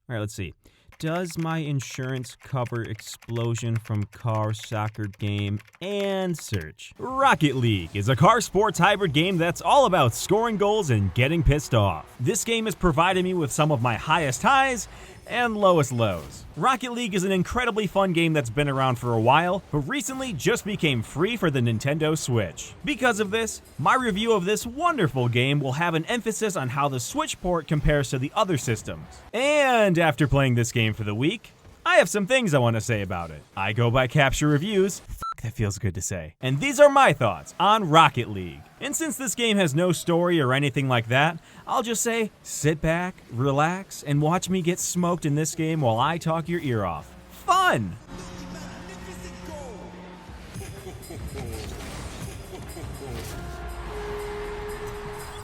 All right, let's see. Does my insurance cover explosion from car, soccer game, and search? Rocket League is a car sports hybrid game that's all about scoring goals and getting pissed off. This game has provided me with some of my highest highs and lowest lows. Rocket League is an incredibly fun game that's been around for a while, but recently just became free for the Nintendo Switch. Because of this, my review of this wonderful game will have an emphasis on how the Switch port compares to the other systems. And after playing this game for the week, I have some things I want to say about it. I go by Capture Reviews. That feels good to say. And these are my thoughts on Rocket League. And since this game has no story or anything like that, I'll just say sit back, relax, and watch me get smoked in this game while I talk your ear off. Fun!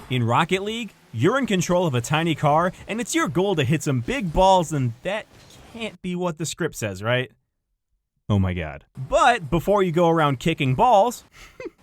In Rocket League, you're in control of a tiny car, and it's your goal to hit some big balls, and that can't be what the script says, right? Oh my god. But before you go around kicking balls,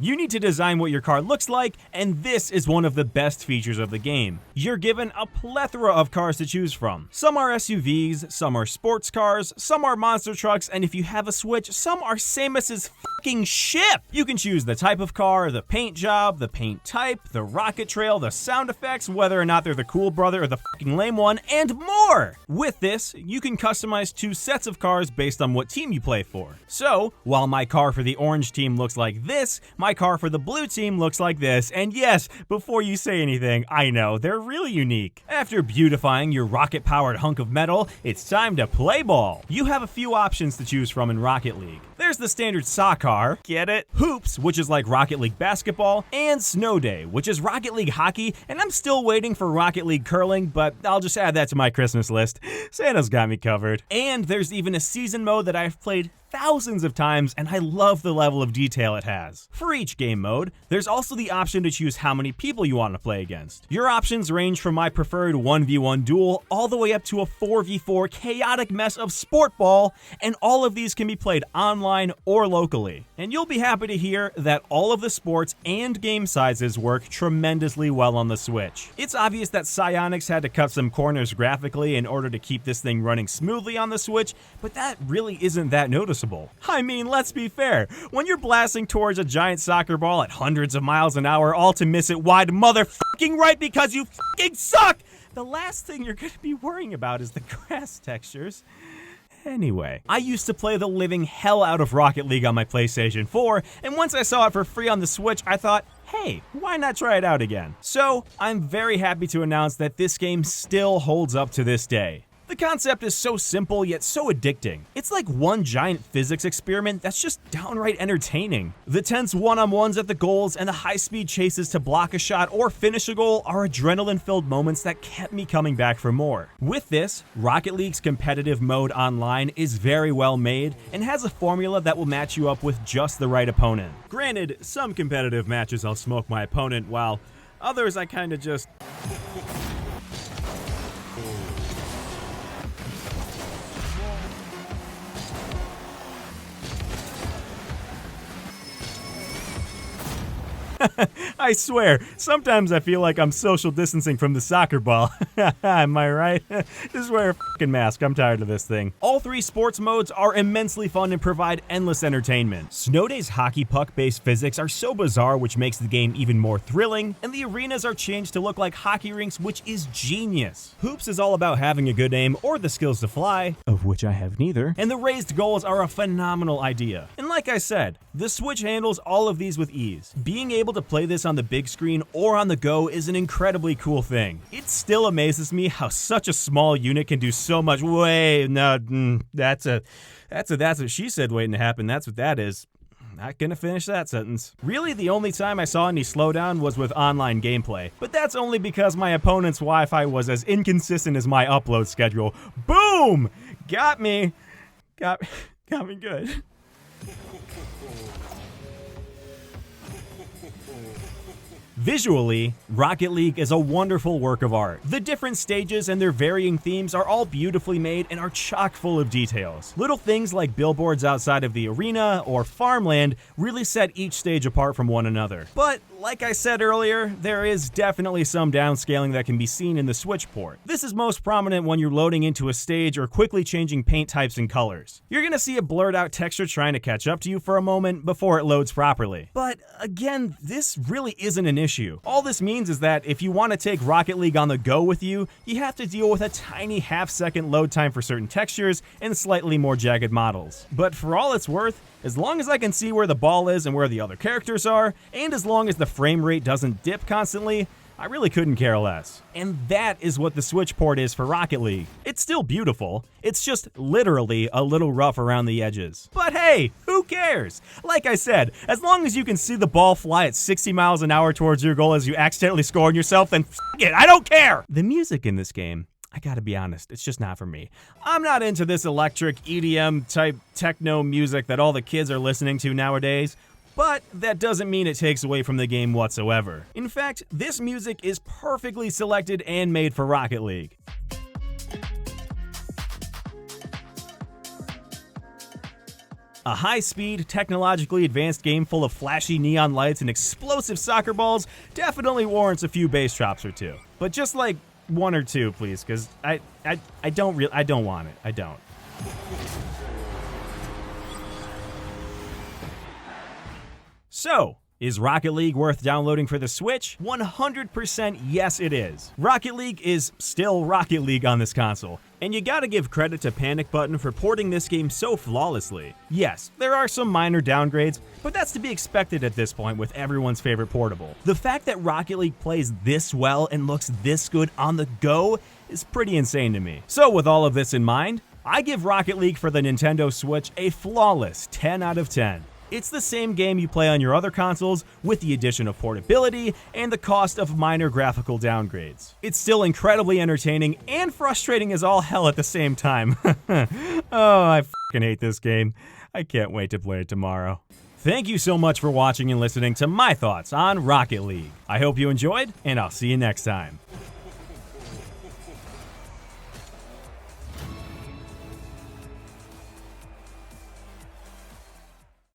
you need to design what your car looks like, and this is one of the best features of the game. You're given a plethora of cars to choose from. Some are SUVs, some are sports cars, some are monster trucks, and if you have a Switch, some are Samus's fucking ship! You can choose the type of car, the paint job, the paint type, the rocket trail, the sound effects, whether or not they're the cool brother or the fucking lame one, and more! With this, you can customize 2 sets of cars based on what team you play for. So, while my car for the orange team looks like this, my car for the blue team looks like this, and yes, before you say anything, I know, they're really unique. After beautifying your rocket-powered hunk of metal, it's time to play ball. You have a few options to choose from in Rocket League. There's the standard soccer, get it? Hoops, which is like Rocket League basketball, and Snow Day, which is Rocket League hockey, and I'm still waiting for Rocket League curling, but I'll just add that to my Christmas list. Santa's got me covered. And there's even a season mode that I've played thousands of times, and I love the level of detail it has. For each game mode, there's also the option to choose how many people you want to play against. Your options range from my preferred 1v1 duel all the way up to a 4v4 chaotic mess of sport ball, and all of these can be played online or locally. And you'll be happy to hear that all of the sports and game sizes work tremendously well on the Switch. It's obvious that Psyonix had to cut some corners graphically in order to keep this thing running smoothly on the Switch, but that really isn't that noticeable. I mean, let's be fair. When you're blasting towards a giant soccer ball at hundreds of miles an hour, all to miss it wide motherfucking right because you fucking suck, the last thing you're gonna be worrying about is the grass textures. Anyway, I used to play the living hell out of Rocket League on my PlayStation 4, and once I saw it for free on the Switch, I thought, hey, why not try it out again? So, I'm very happy to announce that this game still holds up to this day. The concept is so simple yet so addicting. It's like one giant physics experiment that's just downright entertaining. The tense one-on-ones at the goals and the high-speed chases to block a shot or finish a goal are adrenaline-filled moments that kept me coming back for more. With this, Rocket League's competitive mode online is very well made and has a formula that will match you up with just the right opponent. Granted, some competitive matches I'll smoke my opponent, while others I kinda just... I swear, sometimes I feel like I'm social distancing from the soccer ball. Am I right? Just wear a fucking mask, I'm tired of this thing. All 3 sports modes are immensely fun and provide endless entertainment. Snow Day's hockey puck-based physics are so bizarre, which makes the game even more thrilling, and the arenas are changed to look like hockey rinks, which is genius. Hoops is all about having a good aim or the skills to fly, of which I have neither, and the raised goals are a phenomenal idea. And like I said, the Switch handles all of these with ease. Being able to play this on the big screen or on the go is an incredibly cool thing. It still amazes me how such a small unit can do so much. Wait, no, that's what she said waiting to happen. That's what that is. Not gonna finish that sentence. Really, the only time I saw any slowdown was with online gameplay, but that's only because my opponent's Wi-Fi was as inconsistent as my upload schedule. Boom! Got me. Got me good. Visually, Rocket League is a wonderful work of art. The different stages and their varying themes are all beautifully made and are chock full of details. Little things like billboards outside of the arena or farmland really set each stage apart from one another. But like I said earlier, there is definitely some downscaling that can be seen in the Switch port. This is most prominent when you're loading into a stage or quickly changing paint types and colors. You're gonna see a blurred out texture trying to catch up to you for a moment before it loads properly. But again, this really isn't an issue. All this means is that if you want to take Rocket League on the go with you, you have to deal with a tiny half-second load time for certain textures and slightly more jagged models. But for all it's worth, as long as I can see where the ball is and where the other characters are, and as long as the frame rate doesn't dip constantly, I really couldn't care less. And that is what the Switch port is for Rocket League. It's still beautiful, it's just literally a little rough around the edges. But hey, who cares? Like I said, as long as you can see the ball fly at 60 miles an hour towards your goal as you accidentally score on yourself, then f it, I don't care! The music in this game, I gotta be honest, it's just not for me. I'm not into this electric EDM type techno music that all the kids are listening to nowadays, but that doesn't mean it takes away from the game whatsoever. In fact, this music is perfectly selected and made for Rocket League. A high-speed, technologically advanced game full of flashy neon lights and explosive soccer balls definitely warrants a few bass drops or two. But just like one or two, please, because I don't want it. I don't. So, is Rocket League worth downloading for the Switch? 100% yes it is. Rocket League is still Rocket League on this console, and you gotta give credit to Panic Button for porting this game so flawlessly. Yes, there are some minor downgrades, but that's to be expected at this point with everyone's favorite portable. The fact that Rocket League plays this well and looks this good on the go is pretty insane to me. So with all of this in mind, I give Rocket League for the Nintendo Switch a flawless 10 out of 10. It's the same game you play on your other consoles with the addition of portability and the cost of minor graphical downgrades. It's still incredibly entertaining and frustrating as all hell at the same time. Oh, I fucking hate this game. I can't wait to play it tomorrow. Thank you so much for watching and listening to my thoughts on Rocket League. I hope you enjoyed, and I'll see you next time.